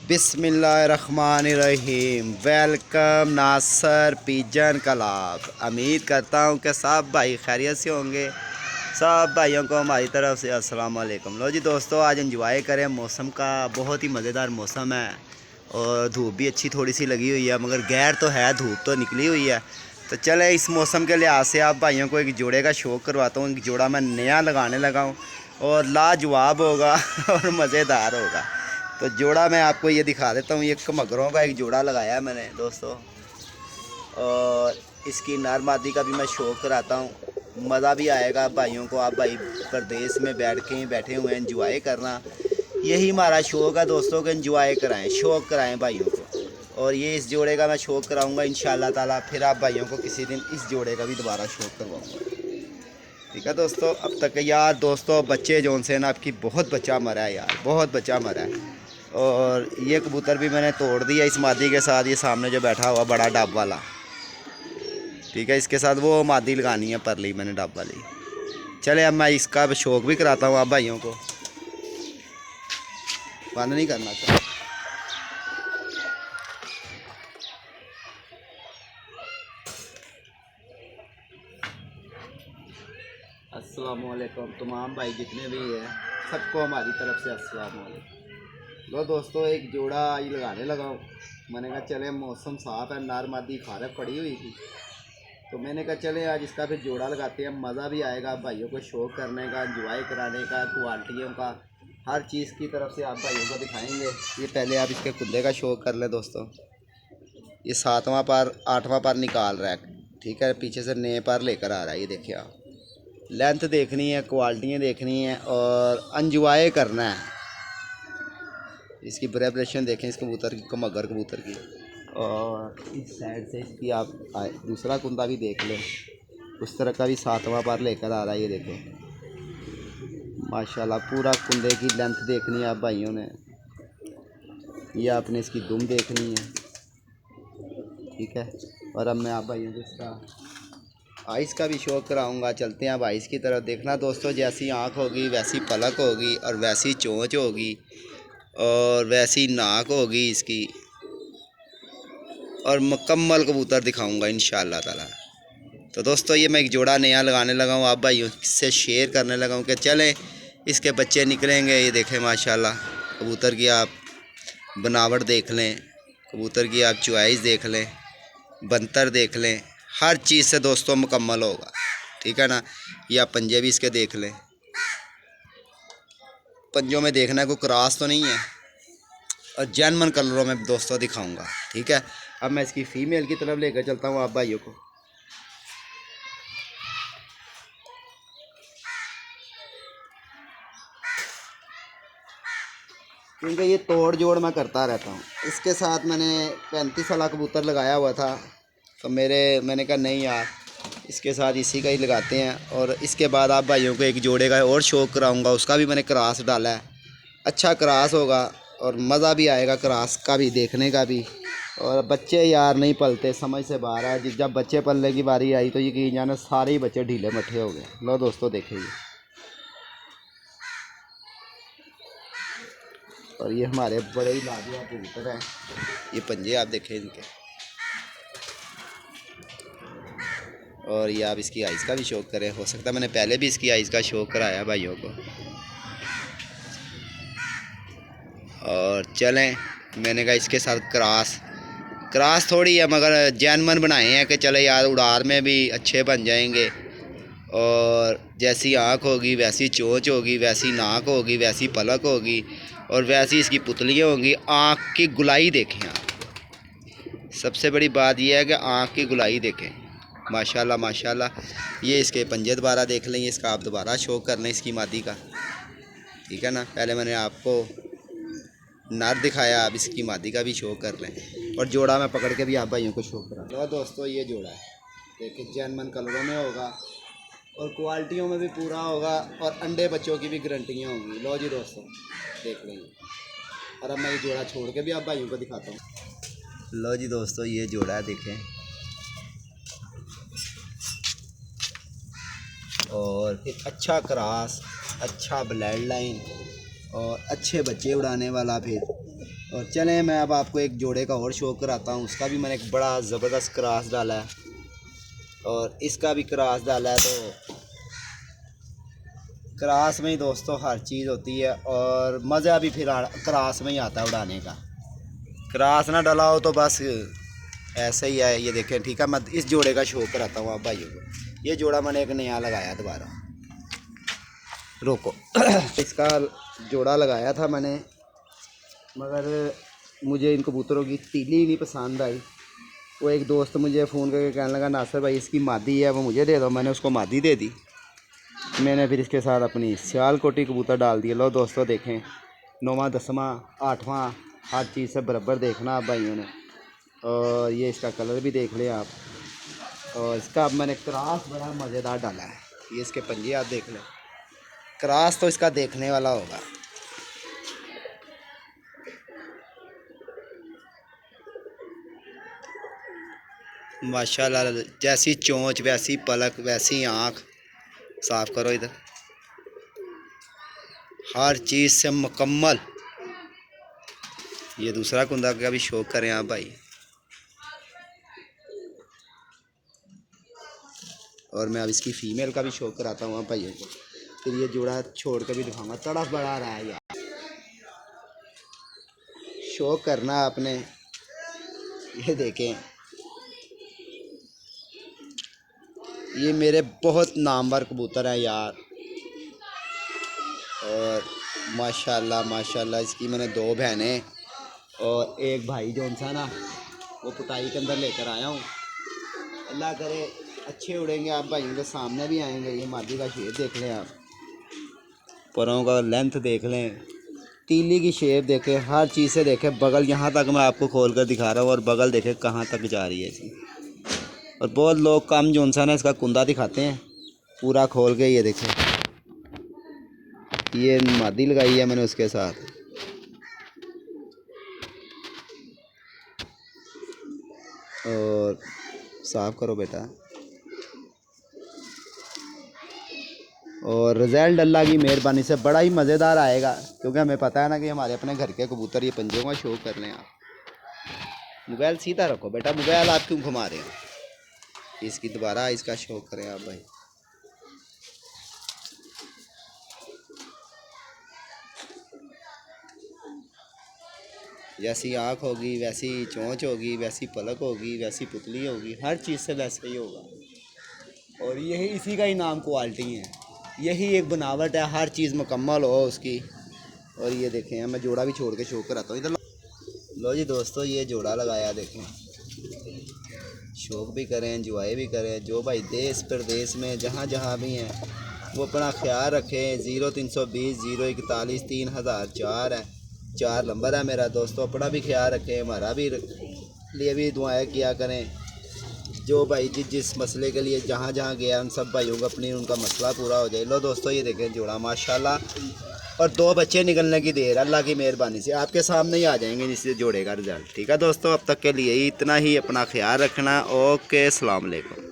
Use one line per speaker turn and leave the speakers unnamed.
बिस्मिल्लाहिर्रहमानिर्रहीम। वेलकम नासर pigeon club. उम्मीद करता हूँ कि सब भाई खैरियत से होंगे। सब भाइयों को हमारी तरफ से अस्सलाम वालेकुम। लो जी दोस्तों, आज एंजॉय करें मौसम का। बहुत ही मज़ेदार मौसम है और धूप भी अच्छी थोड़ी सी लगी हुई है, मगर गैर तो है, धूप तो निकली हुई है। तो चले इस मौसम के लिहाज से आप भाइयों को एक जोड़े का शौक़ करवाता हूँ। एक जोड़ा मैं नया लगाने लगा हूँ और लाजवाब होगा और मज़ेदार होगा। तो जोड़ा मैं आपको ये दिखा देता हूँ। ये कमगरों का एक जोड़ा लगाया है मैंने दोस्तों, और इसकी नर मादी का भी मैं शौक़ कराता हूँ। मज़ा भी आएगा भाइयों को। आप भाई प्रदेश में बैठे हुए हैं, एंजॉय करना, यही हमारा शौक़ है दोस्तों को। एंजॉय कराएं, शौक़ कराएं भाइयों को। और ये इस जोड़े का मैं शौक़ कराऊंगा इंशाल्लाह ताला। फिर आप भाइयों को किसी दिन इस जोड़े का भी दोबारा शौक़ करवाऊंगा। ठीक है दोस्तों। अब तक यार दोस्तों बच्चे जोन से ना आपकी बहुत बच्चा मरा है यार, बहुत बच्चा मरा है। और ये कबूतर भी मैंने तोड़ दिया इस मादी के साथ। ये सामने जो बैठा हुआ बड़ा डब वाला, ठीक है, इसके साथ वो मादी लगानी है परली, मैंने डब वाली। चले अब मैं इसका शौक़ भी कराता हूँ आप भाइयों को। बंद नहीं करना चाहिए। अस्सलाम वालेकुम तमाम भाई जितने भी हैं, सबको हमारी तरफ से अस्सलाम वालेकुम। लो दोस्तों, एक जोड़ा आज लगाने लगा हूँ। मैंने कहा चले मौसम साफ़ है, नार मादी फारग पड़ी हुई थी, तो मैंने कहा चले आज इसका फिर जोड़ा लगाते हैं। मज़ा भी आएगा भाइयों को शौक़ करने का, एंजॉय कराने का, क्वालिटियों का, हर चीज़ की तरफ से आप भाइयों को दिखाएंगे। ये पहले आप इसके कुल्ले का शौक़ कर लें दोस्तों। ये 7वां पार 8वां पार निकाल रहा है, ठीक है, पीछे से नए पार लेकर आ रहा है। ये देखिए आप, लेंथ देखनी है, क्वालिटियाँ देखनी है और एंजॉय करना है। इसकी वाइब्रेशन देखें इस कबूतर की, कमगर कबूतर की। और इस साइड से इसकी आप दूसरा कुंदा भी देख लें, उस तरह का भी 7वां पार लेकर आ रहा है। ये देखें माशाल्लाह, पूरा कुंदे की लेंथ देखनी है आप भाइयों ने। ये आपने इसकी दुम देखनी है, ठीक है। और अब मैं आप भाइयों को इसका आइस का भी शौक़ कराऊंगा। चलते हैं अब आइस की तरफ। देखना दोस्तों, जैसी आँख होगी वैसी पलक होगी और वैसी चोंच होगी और वैसी नाक होगी इसकी, और मुकम्मल कबूतर दिखाऊंगा इंशाल्लाह ताला। तो दोस्तों, ये मैं एक जोड़ा नया लगाने लगा हूँ, आप भाइयों से शेयर करने लगा हूँ कि चलें इसके बच्चे निकलेंगे। ये देखें माशाल्लाह, कबूतर की आप बनावट देख लें, कबूतर की आप चॉइस देख लें, बंतर देख लें, हर चीज़ से दोस्तों मुकम्मल होगा, ठीक है ना। या पंजे भी इसके देख लें, पंजों में देखना है कोई क्रॉस तो नहीं है, और जैनमन कलरों में दोस्तों दिखाऊंगा, ठीक है। अब मैं इसकी फ़ीमेल की तरफ लेकर चलता हूँ आप भाइयों को। क्योंकि ये तोड़ जोड़ मैं करता रहता हूँ। इसके साथ मैंने 35 वाला कबूतर लगाया हुआ था, तो मैंने कहा नहीं यार, इसके साथ इसी का ही लगाते हैं। और इसके बाद आप भाइयों को एक जोड़े का और शौक़ कराऊंगा। उसका भी मैंने क्रॉस डाला है, अच्छा क्रॉस होगा और मज़ा भी आएगा क्रॉस का भी देखने का भी। और बच्चे यार नहीं पलते, समझ से बाहर है। जब बच्चे पलने की बारी आई तो यकीन जाना सारे ही बच्चे ढीले मट्ठे हो गए। लो दोस्तों देखिए, और ये हमारे बड़े ही लाजवाब कबूतर हैं। ये पंजे आप देखें इनके, और ये आप इसकी आइस का भी शौक़ करें। हो सकता है मैंने पहले भी इसकी आइस का शौक़ कराया भाइयों को। और चलें, मैंने कहा इसके साथ क्रॉस थोड़ी है, मगर जैनमन बनाए हैं कि चले यार उड़ार में भी अच्छे बन जाएंगे। और जैसी आँख होगी वैसी चोंच होगी, वैसी नाक होगी, वैसी पलक होगी, और वैसी इसकी पुतलियाँ होंगी। आँख की गुलाई देखें आप, सबसे बड़ी बात यह है कि आँख की गुलाई देखें। माशाल्लाह माशाल्लाह। ये इसके पंजे दोबारा देख लें, इसका आप दोबारा शौक़ कर लें इसकी मादी का, ठीक है ना। पहले मैंने आपको नर दिखाया, अब इसकी मादी का भी शौक़ कर लें। और जोड़ा मैं पकड़ के भी आप भाइयों को शौक़ करा। लो दोस्तों, ये जोड़ा है, देखिए जैनमन कलरों में होगा और क्वालिटियों में भी पूरा होगा, और अंडे बच्चों की भी गारंटियाँ होंगी। लो जी दोस्तों देख लेंगे। और अब मैं ये जोड़ा छोड़ के भी आप भाइयों को दिखाता हूँ। लो जी दोस्तों, ये जोड़ा है देखें, और फिर अच्छा क्रॉस, अच्छा ब्लड लाइन और अच्छे बच्चे उड़ाने वाला। फिर और चलें मैं अब आपको एक जोड़े का और शो कराता हूँ। उसका भी मैंने एक बड़ा ज़बरदस्त क्रॉस डाला है और इसका भी क्रॉस डाला है। तो क्रॉस में ही दोस्तों हर चीज़ होती है और मज़ा भी फिर क्रॉस में ही आता है उड़ाने का। क्रॉस ना डाला हो तो बस ऐसे ही है। ये देखें, ठीक है। मैं इस जोड़े का शो कराता हूँ आप भाइयों को। ये जोड़ा मैंने एक नया लगाया दोबारा, रोको। इसका जोड़ा लगाया था मैंने, मगर मुझे इन कबूतरों की तीली नहीं पसंद आई। वो एक दोस्त मुझे फ़ोन करके कहने लगा नासिर भाई इसकी मादी है वो मुझे दे दो। मैंने उसको मादी दे दी। मैंने फिर इसके साथ अपनी सियालकोटी कबूतर डाल दिए। लो दोस्तों देखें, 9वां 10वां 8वां हर चीज़ से बराबर देखना आप भाइयों ने। और ये इसका कलर भी देख लें आप। और इसका अब मैंने क्रॉस बड़ा मज़ेदार डाला है। ये इसके पंजे आप देख लें, क्रॉस तो इसका देखने वाला होगा। माशाल्लाह, जैसी चोंच वैसी पलक वैसी आँख। साफ़ करो इधर, हर चीज़ से मुकम्मल। ये दूसरा कुंदा का भी शौक करें आप भाई। और मैं अब इसकी फ़ीमेल का भी शौक कराता हूँ आप भाइयों को। फिर ये जोड़ा छोड़ कर भी दिखाऊंगा। तड़फ बढ़ा रहा है यार, शौक करना आपने। ये देखें, ये मेरे बहुत नामवर कबूतर हैं यार। और माशाल्लाह माशाल्लाह इसकी मैंने 2 बहनें और एक भाई जो सा ना वो पुताई के अंदर लेकर आया हूँ। अल्लाह करे अच्छे उड़ेंगे आप भाइयों के सामने भी आएंगे। ये मादी का शेप देख लें आप, परों का लेंथ देख लें, तीली की शेप देखें, हर चीज़ से देखें। बगल यहाँ तक मैं आपको खोल कर दिखा रहा हूँ और बगल देखें कहाँ तक जा रही है इसकी। और बहुत लोग कम जो सा ना इसका कुंदा दिखाते हैं पूरा खोल के। ये देखें, ये मादी लगाई है मैंने उसके साथ। और साफ़ करो बेटा। और रिज़ल्ट अल्लाह की मेहरबानी से बड़ा ही मज़ेदार आएगा, क्योंकि हमें पता है ना कि हमारे अपने घर के कबूतर ये पंजों का शौक कर लें। आप मोबाइल सीधा रखो बेटा, मोबाइल आप क्यों घुमा रहे हो। इसकी दोबारा इसका शौक करें आप भाई। जैसी आँख होगी वैसी चोंच होगी, वैसी पलक होगी, वैसी पुतली होगी, हर चीज़ से वैसे ही होगा। और यही इसी का ही नाम क्वालिटी है, यही एक बनावट है। हर चीज़ मुकम्मल हो उसकी। और ये देखें, मैं जोड़ा भी छोड़ के शो कराता हूँ इधर। लो जी दोस्तों, ये जोड़ा लगाया देखें, शौक भी करें एंजॉय भी करें। जो भाई देश प्रदेश में जहाँ जहाँ भी हैं वो अपना ख्याल रखें। 0320 041 3004 है, 4 नंबर है मेरा। दोस्तों अपना भी ख्याल रखें, हमारा भी लिए भी दुआएं किया करें। जो भाई जिस मसले के लिए जहाँ जहाँ गया उन सब भाइयों का अपनी उनका मसला पूरा हो जाए। लो दोस्तों ये देखें जोड़ा माशाल्लाह, और 2 बच्चे निकलने की देर, अल्लाह की मेहरबानी से आपके सामने ही आ जाएंगे जिससे जोड़े का रिज़ल्ट। ठीक है दोस्तों, अब तक के लिए इतना ही। अपना ख्याल रखना। ओके, अस्सलाम वालेकुम।